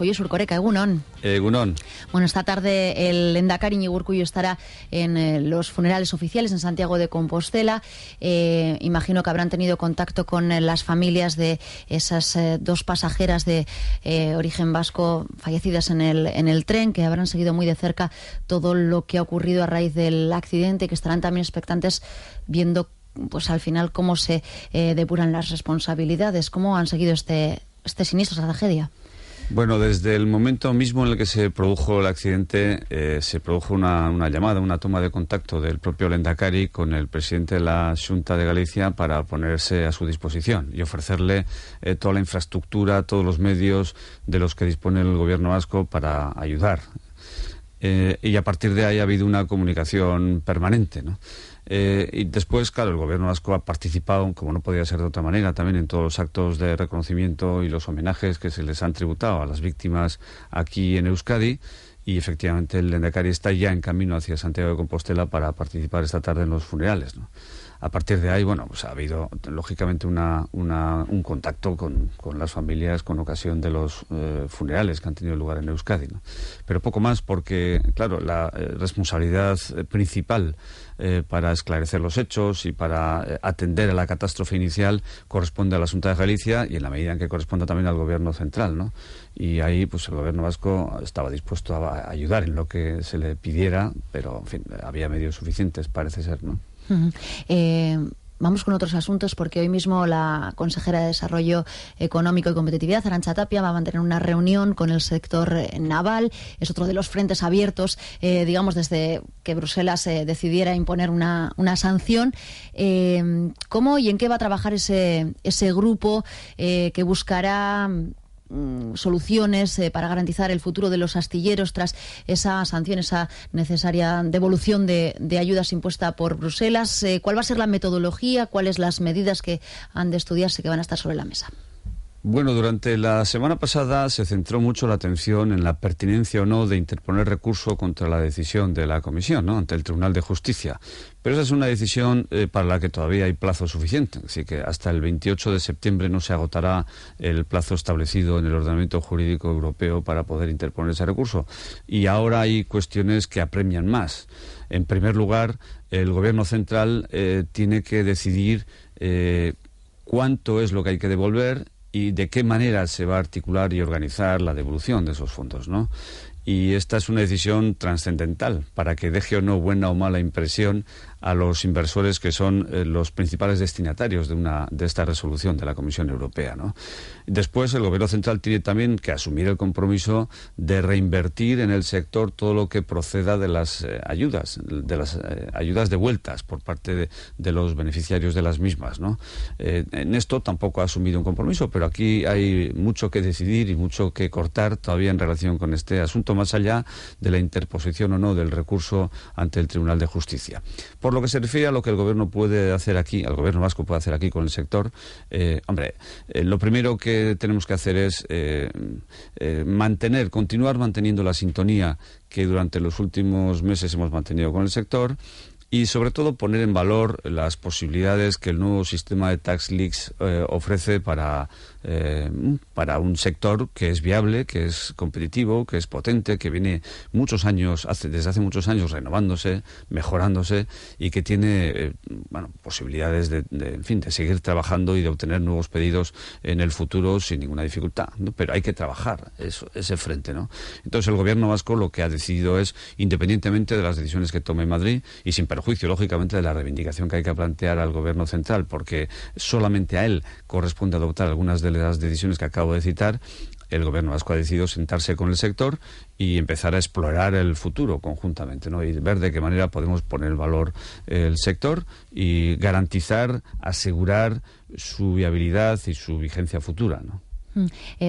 Josu Erkoreka, egunon. Egunon. Bueno, esta tarde el lehendakari Iñigo Urkullu estará en los funerales oficiales en Santiago de Compostela. Imagino que habrán tenido contacto con las familias de esas dos pasajeras de origen vasco fallecidas en el tren, que habrán seguido muy de cerca todo lo que ha ocurrido a raíz del accidente, que estarán también expectantes viendo pues al final cómo se depuran las responsabilidades, cómo han seguido este siniestro, esta tragedia. Bueno, desde el momento mismo en el que se produjo el accidente, se produjo una llamada, una toma de contacto del propio lehendakari con el presidente de la Xunta de Galicia para ponerse a su disposición y ofrecerle toda la infraestructura, todos los medios de los que dispone el gobierno vasco para ayudar. Y a partir de ahí ha habido una comunicación permanente, ¿no? Y después, claro, el gobierno vasco ha participado, como no podía ser de otra manera, también en todos los actos de reconocimiento y los homenajes que se les han tributado a las víctimas aquí en Euskadi. Y efectivamente el lehendakari está ya en camino hacia Santiago de Compostela para participar esta tarde en los funerales, ¿no? A partir de ahí, bueno, pues ha habido lógicamente un contacto con las familias con ocasión de los funerales que han tenido lugar en Euskadi, ¿no? Pero poco más porque, claro, la responsabilidad principal para esclarecer los hechos y para atender a la catástrofe inicial corresponde a la Xunta de Galicia y en la medida en que corresponda también al gobierno central, ¿no? Y ahí pues el gobierno vasco estaba dispuesto a ayudar en lo que se le pidiera, pero en fin, había medios suficientes, parece ser, ¿no? Vamos con otros asuntos, porque hoy mismo la consejera de Desarrollo Económico y Competitividad, Arantxa Tapia, va a mantener una reunión con el sector naval. Es otro de los frentes abiertos, digamos, desde que Bruselas decidiera imponer una sanción. ¿Cómo y en qué va a trabajar ese grupo que buscará soluciones para garantizar el futuro de los astilleros tras esa sanción, esa necesaria devolución de ayudas impuesta por Bruselas? ¿Cuál va a ser la metodología? ¿Cuáles las medidas que han de estudiarse, que van a estar sobre la mesa? Bueno, durante la semana pasada se centró mucho la atención en la pertinencia o no de interponer recurso contra la decisión de la Comisión, ¿no?, ante el Tribunal de Justicia. Pero esa es una decisión para la que todavía hay plazo suficiente. Así que hasta el 28 de septiembre no se agotará el plazo establecido en el ordenamiento jurídico europeo para poder interponer ese recurso. Y ahora hay cuestiones que apremian más. En primer lugar, el Gobierno central tiene que decidir cuánto es lo que hay que devolver y de qué manera se va a articular y organizar la devolución de esos fondos, ¿no? Y esta es una decisión trascendental para que deje o no buena o mala impresión a los inversores que son los principales destinatarios de esta resolución de la Comisión Europea, ¿no? Después, el Gobierno central tiene también que asumir el compromiso de reinvertir en el sector todo lo que proceda de las ayudas devueltas por parte de los beneficiarios de las mismas, ¿no? En esto tampoco ha asumido un compromiso, pero aquí hay mucho que decidir y mucho que cortar todavía en relación con este asunto, más allá de la interposición o no del recurso ante el Tribunal de Justicia. Por lo que se refiere a lo que el gobierno puede hacer aquí, el gobierno vasco puede hacer aquí con el sector, lo primero que tenemos que hacer es continuar manteniendo la sintonía que durante los últimos meses hemos mantenido con el sector y sobre todo poner en valor las posibilidades que el nuevo sistema de tax leaks ofrece para un sector que es viable, que es competitivo, que es potente, que viene desde hace muchos años renovándose, mejorándose y que tiene posibilidades de seguir trabajando y de obtener nuevos pedidos en el futuro sin ninguna dificultad, ¿no? Pero hay que trabajar ese frente, ¿no? Entonces el gobierno vasco lo que ha decidido es, independientemente de las decisiones que tome Madrid y sin perjuicio, lógicamente, de la reivindicación que hay que plantear al gobierno central, porque solamente a él corresponde adoptar algunas de las decisiones que acabo de citar, el gobierno vasco ha decidido sentarse con el sector y empezar a explorar el futuro conjuntamente, ¿no? Y ver de qué manera podemos poner en valor el sector y garantizar, asegurar su viabilidad y su vigencia futura, ¿no?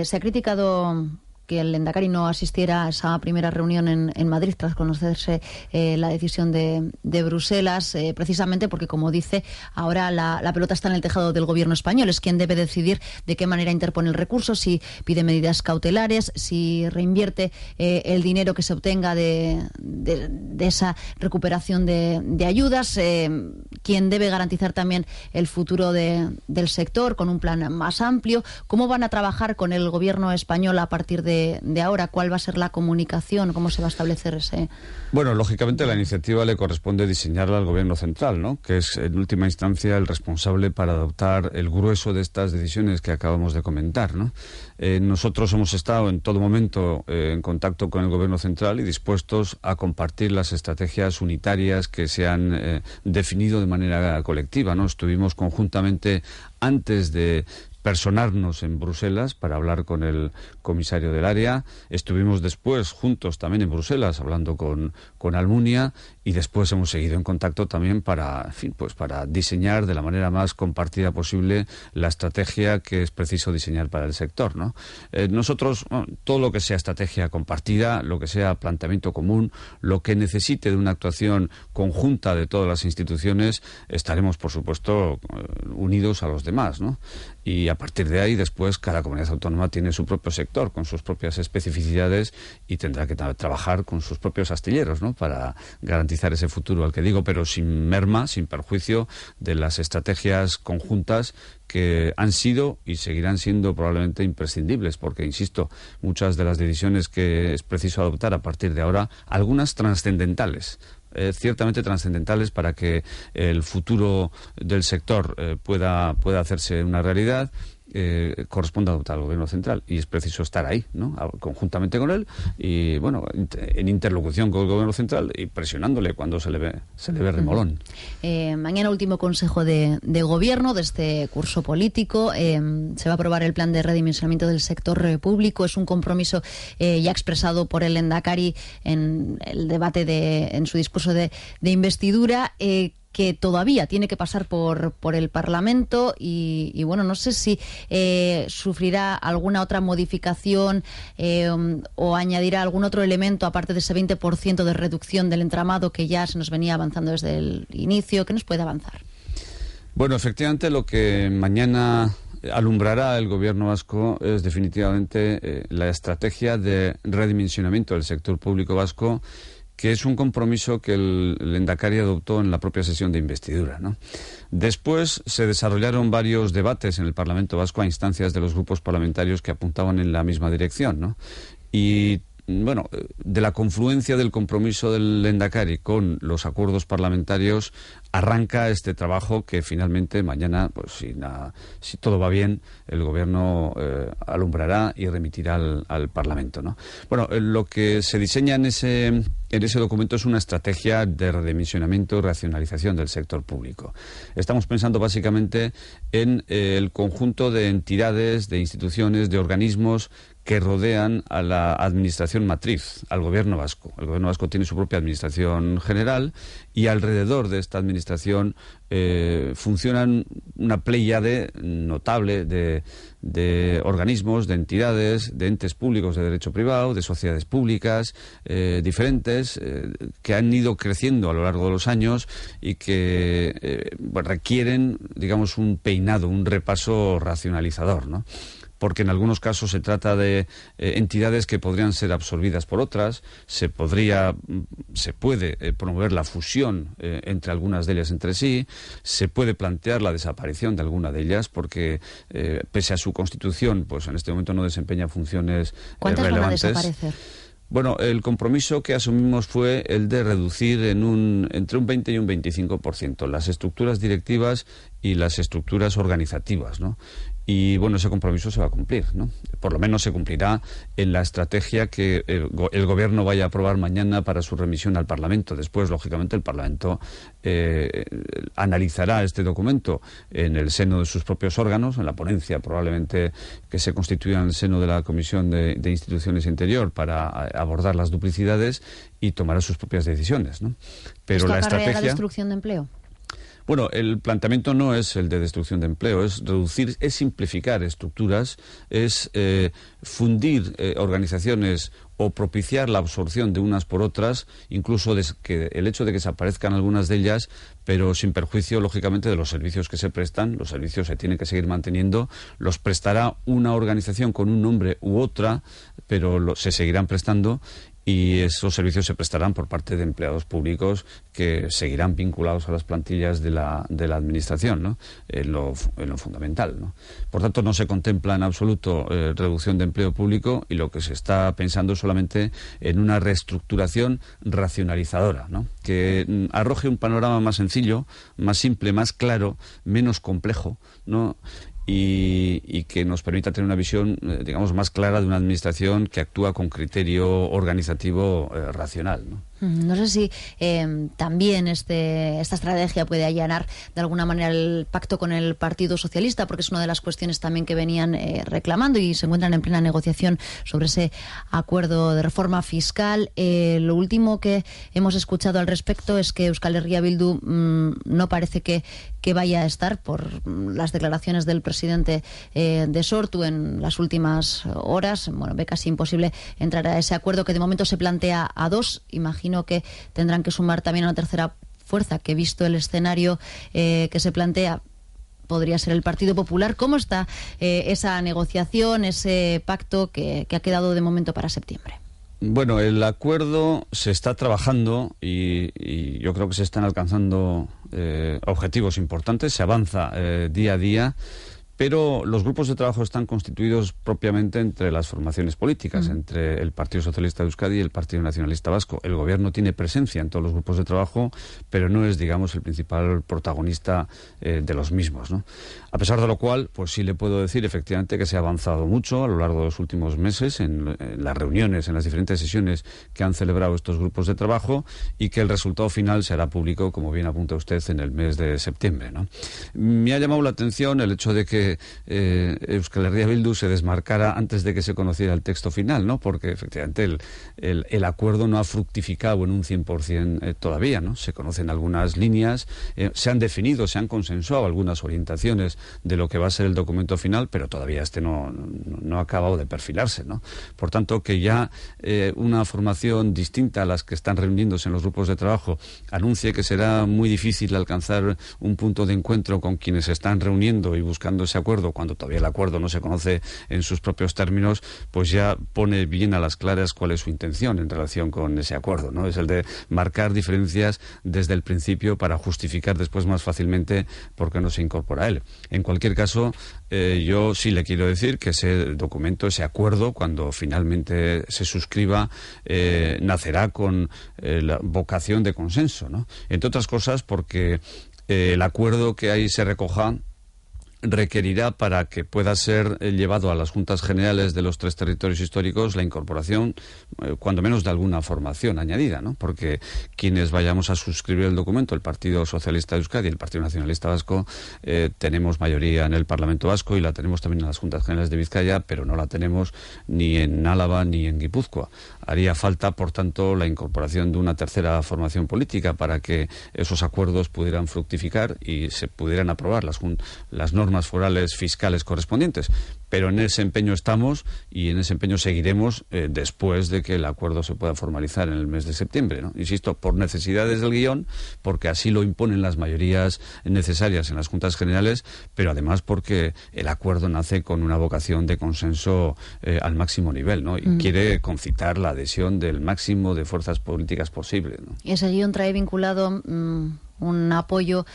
Se ha criticado que el lehendakari no asistiera a esa primera reunión en Madrid tras conocerse la decisión de Bruselas, precisamente porque, como dice, ahora la pelota está en el tejado del gobierno español. Es quien debe decidir de qué manera interpone el recurso, si pide medidas cautelares, si reinvierte el dinero que se obtenga de esa recuperación de ayudas, quien debe garantizar también el futuro del sector con un plan más amplio. ¿Cómo van a trabajar con el gobierno español a partir de de ahora? ¿Cuál va a ser la comunicación? ¿Cómo se va a establecer ese...? Bueno, lógicamente la iniciativa le corresponde diseñarla al Gobierno central, ¿no?, que es en última instancia el responsable para adoptar el grueso de estas decisiones que acabamos de comentar, ¿no? Nosotros hemos estado en todo momento en contacto con el Gobierno central y dispuestos a compartir las estrategias unitarias que se han definido de manera colectiva, ¿no? Estuvimos conjuntamente antes de personarnos en Bruselas para hablar con el comisario del área. Estuvimos después juntos también en Bruselas hablando con Almunia, y después hemos seguido en contacto también para, en fin, pues para diseñar de la manera más compartida posible la estrategia que es preciso diseñar para el sector, ¿no? Nosotros, bueno, todo lo que sea estrategia compartida, lo que sea planteamiento común, lo que necesite de una actuación conjunta de todas las instituciones, estaremos, por supuesto, unidos a los demás, ¿no? Y a partir de ahí, después, cada comunidad autónoma tiene su propio sector, con sus propias especificidades, y tendrá que trabajar con sus propios astilleros, ¿no?, para garantizar ese futuro al que digo, pero sin merma, sin perjuicio de las estrategias conjuntas que han sido y seguirán siendo probablemente imprescindibles, porque, insisto, muchas de las decisiones que es preciso adoptar a partir de ahora, algunas trascendentales, ciertamente trascendentales para que el futuro del sector pueda hacerse una realidad, corresponde adoptar al Gobierno central, y es preciso estar ahí, ¿no?, conjuntamente con él, y bueno, en interlocución con el Gobierno central y presionándole cuando se le ve remolón. Mañana último consejo de gobierno de este curso político. Se va a aprobar el plan de redimensionamiento del sector público. Es un compromiso ya expresado por el Lehendakari en el debate en su discurso de investidura, que todavía tiene que pasar por el Parlamento, y bueno, no sé si sufrirá alguna otra modificación o añadirá algún otro elemento aparte de ese 20% de reducción del entramado que ya se nos venía avanzando desde el inicio. ¿Qué nos puede avanzar? Bueno, efectivamente, lo que mañana alumbrará el Gobierno vasco es definitivamente la estrategia de redimensionamiento del sector público vasco, que es un compromiso que el Lehendakari adoptó en la propia sesión de investidura, ¿no? Después se desarrollaron varios debates en el Parlamento vasco a instancias de los grupos parlamentarios que apuntaban en la misma dirección, ¿no? Y bueno, de la confluencia del compromiso del Lehendakari con los acuerdos parlamentarios arranca este trabajo que finalmente mañana, pues si todo va bien, el Gobierno alumbrará y remitirá al Parlamento, ¿no? Bueno, lo que se diseña en ese documento es una estrategia de redimensionamiento y racionalización del sector público. Estamos pensando básicamente en el conjunto de entidades, de instituciones, de organismos que rodean a la administración matriz, al Gobierno vasco. El Gobierno vasco tiene su propia administración general, y alrededor de esta administración funcionan una pléyade notable de organismos, de entidades, de entes públicos de derecho privado, de sociedades públicas diferentes, que han ido creciendo a lo largo de los años y que requieren, digamos, un peinado, un repaso racionalizador, ¿no? Porque en algunos casos se trata de entidades que podrían ser absorbidas por otras, se puede promover la fusión entre algunas de ellas entre sí, se puede plantear la desaparición de alguna de ellas, porque pese a su constitución, pues en este momento no desempeña funciones ¿Cuántas relevantes. van a desaparecer? Bueno, el compromiso que asumimos fue el de reducir entre un 20 y un 25% las estructuras directivas y las estructuras organizativas, ¿no? Y bueno, ese compromiso se va a cumplir, ¿no? Por lo menos se cumplirá en la estrategia que el Gobierno vaya a aprobar mañana para su remisión al Parlamento. Después, lógicamente, el Parlamento analizará este documento en el seno de sus propios órganos, en la ponencia probablemente que se constituya en el seno de la Comisión de Instituciones Interior para abordar las duplicidades, y tomará sus propias decisiones, ¿no? Pero ¿Esto la acarrea estrategia... la destrucción de empleo? Bueno, el planteamiento no es el de destrucción de empleo, es reducir, es simplificar estructuras, es fundir organizaciones o propiciar la absorción de unas por otras, incluso el hecho de que desaparezcan algunas de ellas, pero sin perjuicio, lógicamente, de los servicios que se prestan. Los servicios se tienen que seguir manteniendo, los prestará una organización con un nombre u otra, pero se seguirán prestando, y esos servicios se prestarán por parte de empleados públicos que seguirán vinculados a las plantillas de la Administración, ¿no? En lo fundamental, ¿no? Por tanto, no se contempla en absoluto reducción de empleo público, y lo que se está pensando es solamente en una reestructuración racionalizadora, ¿no? Que arroje un panorama más sencillo, más simple, más claro, menos complejo, ¿no? Y que nos permita tener una visión, digamos, más clara de una administración que actúa con criterio organizativo racional, ¿no? No sé si también esta estrategia puede allanar de alguna manera el pacto con el Partido Socialista, porque es una de las cuestiones también que venían reclamando y se encuentran en plena negociación sobre ese acuerdo de reforma fiscal. Lo último que hemos escuchado al respecto es que Euskal Herria Bildu no parece que vaya a estar, por las declaraciones del presidente de Sortu en las últimas horas. Bueno, ve casi imposible entrar a ese acuerdo, que de momento se plantea a dos. Imagino que tendrán que sumar también a una tercera fuerza, que visto el escenario que se plantea, podría ser el Partido Popular. ¿Cómo está esa negociación, ese pacto que ha quedado de momento para septiembre? Bueno, el acuerdo se está trabajando y yo creo que se están alcanzando objetivos importantes, se avanza día a día, pero los grupos de trabajo están constituidos propiamente entre las formaciones políticas, entre el Partido Socialista de Euskadi y el Partido Nacionalista Vasco. El Gobierno tiene presencia en todos los grupos de trabajo, pero no es, digamos, el principal protagonista de los mismos, ¿no? A pesar de lo cual, pues sí le puedo decir efectivamente que se ha avanzado mucho a lo largo de los últimos meses en las reuniones, en las diferentes sesiones que han celebrado estos grupos de trabajo, y que el resultado final será público, como bien apunta usted, en el mes de septiembre, ¿no? Me ha llamado la atención el hecho de que Euskal Herria Bildu se desmarcara antes de que se conociera el texto final, ¿no? Porque efectivamente el acuerdo no ha fructificado en un 100% todavía, ¿no? Se conocen algunas líneas, se han definido, se han consensuado algunas orientaciones de lo que va a ser el documento final, pero todavía no ha acabado de perfilarse, ¿no? Por tanto, que ya una formación distinta a las que están reuniéndose en los grupos de trabajo anuncie que será muy difícil alcanzar un punto de encuentro con quienes se están reuniendo y buscando ese acuerdo, cuando todavía el acuerdo no se conoce en sus propios términos, pues ya pone bien a las claras cuál es su intención en relación con ese acuerdo, ¿no? Es el de marcar diferencias desde el principio para justificar después más fácilmente por qué no se incorpora a él. En cualquier caso, yo sí le quiero decir que ese documento, ese acuerdo, cuando finalmente se suscriba, nacerá con la vocación de consenso, ¿no? Entre otras cosas porque el acuerdo que ahí se recoja requerirá, para que pueda ser llevado a las Juntas Generales de los tres territorios históricos, la incorporación, cuando menos, de alguna formación añadida, ¿no? Porque quienes vayamos a suscribir el documento, el Partido Socialista de Euskadi y el Partido Nacionalista Vasco, tenemos mayoría en el Parlamento Vasco y la tenemos también en las Juntas Generales de Vizcaya, pero no la tenemos ni en Álava ni en Guipúzcoa. Haría falta, por tanto, la incorporación de una tercera formación política para que esos acuerdos pudieran fructificar y se pudieran aprobar las normas forales fiscales correspondientes. Pero en ese empeño estamos y en ese empeño seguiremos después de que el acuerdo se pueda formalizar en el mes de septiembre, ¿no? Insisto, por necesidades del guión, porque así lo imponen las mayorías necesarias en las Juntas Generales, pero además porque el acuerdo nace con una vocación de consenso al máximo nivel, ¿no? Y quiere concitar la adhesión del máximo de fuerzas políticas posible, ¿no? Y ese guión trae vinculado un apoyo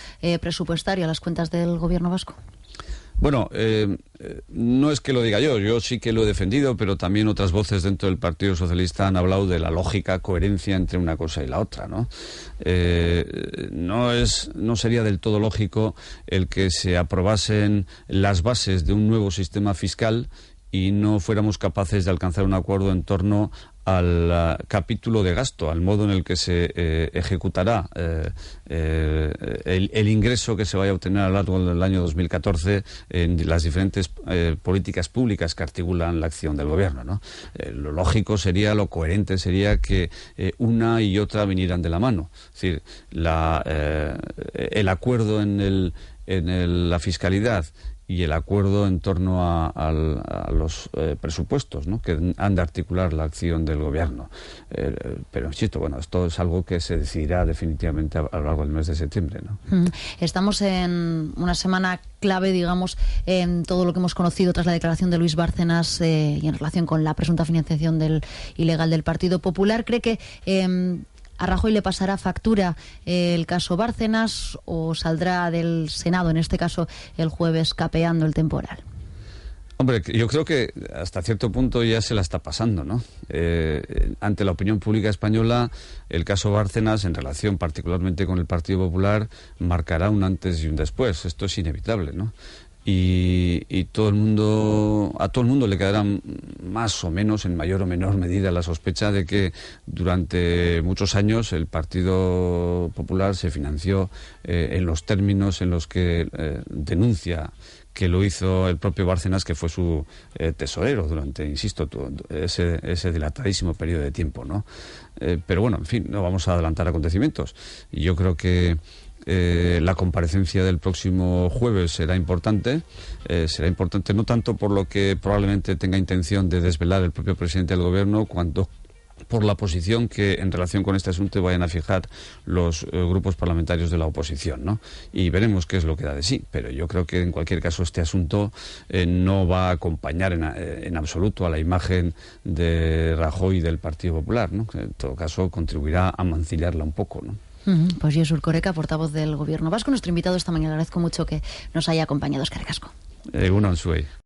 presupuestario a las cuentas del Gobierno vasco. Bueno, no es que lo diga yo sí que lo he defendido, pero también otras voces dentro del Partido Socialista han hablado de la lógica coherencia entre una cosa y la otra, ¿no? No sería del todo lógico el que se aprobasen las bases de un nuevo sistema fiscal y no fuéramos capaces de alcanzar un acuerdo en torno al capítulo de gasto, al modo en el que se ejecutará el ingreso que se vaya a obtener a lo largo del año 2014 en las diferentes políticas públicas que articulan la acción del Gobierno, ¿no? Lo lógico sería, lo coherente sería que una y otra vinieran de la mano. Es decir, el acuerdo en la fiscalidad y el acuerdo en torno a los presupuestos, ¿no?, que han de articular la acción del gobierno. Pero insisto, bueno, esto es algo que se decidirá definitivamente a lo largo del mes de septiembre, ¿no? Estamos en una semana clave, digamos, en todo lo que hemos conocido tras la declaración de Luis Bárcenas y en relación con la presunta financiación ilegal del Partido Popular. ¿Cree que a Rajoy le pasará factura el caso Bárcenas o saldrá del Senado, en este caso el jueves, capeando el temporal? Hombre, yo creo que hasta cierto punto ya se la está pasando, ¿no? Ante la opinión pública española, el caso Bárcenas, en relación particularmente con el Partido Popular, marcará un antes y un después. Esto es inevitable, ¿no? Y a todo el mundo le quedará más o menos, en mayor o menor medida, la sospecha de que durante muchos años el Partido Popular se financió en los términos en los que denuncia que lo hizo el propio Bárcenas, que fue su tesorero durante, insisto, ese dilatadísimo periodo de tiempo, ¿no? Pero bueno, en fin, no vamos a adelantar acontecimientos. Y yo creo que la comparecencia del próximo jueves será importante no tanto por lo que probablemente tenga intención de desvelar el propio presidente del gobierno, cuanto por la posición que en relación con este asunto vayan a fijar los grupos parlamentarios de la oposición, ¿no? Y veremos qué es lo que da de sí, pero yo creo que en cualquier caso este asunto no va a acompañar en absoluto a la imagen de Rajoy y del Partido Popular, ¿no? En todo caso contribuirá a mancillarla un poco, ¿no? Pues Jesús Erkoreka, portavoz del Gobierno vasco, nuestro invitado esta mañana. Le agradezco mucho que nos haya acompañado. Eskerrik asko. Egunon zuei.